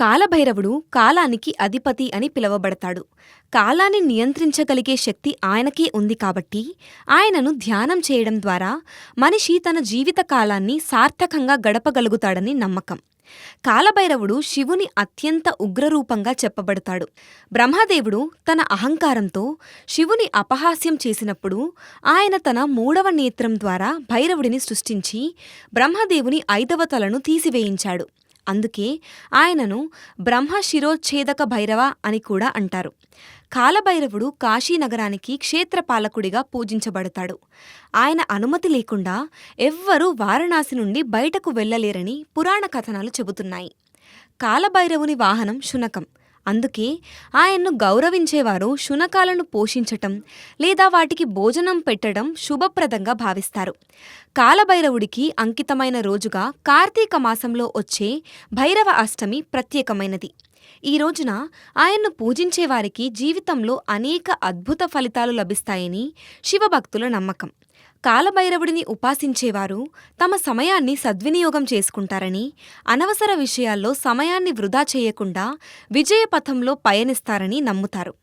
కాలభైరవుడు కాలానికి అధిపతి అని పిలువబడతాడు. కాలాన్ని నియంత్రించగలిగే శక్తి ఆయనకే ఉంది కాబట్టి ఆయనను ధ్యానం చేయడం ద్వారా మనిషి తన జీవిత కాలాన్ని సార్థకంగా గడపగలుగుతాడని నమ్మకం. కాలభైరవుడు శివుని అత్యంత ఉగ్రరూపంగా చెప్పబడతాడు. బ్రహ్మదేవుడు తన అహంకారంతో శివుని అపహాస్యం చేసినప్పుడు ఆయన తన మూడవ నేత్రం ద్వారా భైరవుడిని సృష్టించి బ్రహ్మదేవుని ఐదవ తలను తీసివేయించాడు. అందుకే ఆయనను బ్రహ్మశిరోచ్ఛేదక భైరవ అని కూడా అంటారు. కాలభైరవుడు కాశీనగరానికి క్షేత్రపాలకుడిగా పూజించబడతాడు. ఆయన అనుమతి లేకుండా ఎవ్వరూ వారణాసి నుండి బయటకు వెళ్లలేరని పురాణ కథనాలు చెబుతున్నాయి. కాలభైరవుని వాహనం శునకం. అందుకే ఆయన్ను గౌరవించేవారు శునకాలను పోషించటం లేదా వాటికి భోజనం పెట్టడం శుభప్రదంగా భావిస్తారు. కాలభైరవుడికి అంకితమైన రోజుగా కార్తీక మాసంలో వచ్చే భైరవ అష్టమి ప్రత్యేకమైనది. ఈ రోజున ఆయన్ను పూజించేవారికి జీవితంలో అనేక అద్భుత ఫలితాలు లభిస్తాయని శివభక్తుల నమ్మకం. కాలభైరవుడిని ఉపాసించేవారు తమ సమయాన్ని సద్వినియోగం చేసుకుంటారని, అనవసర విషయాల్లో సమయాన్ని వృధా చేయకుండా విజయపథంలో పయనిస్తారని నమ్ముతారు.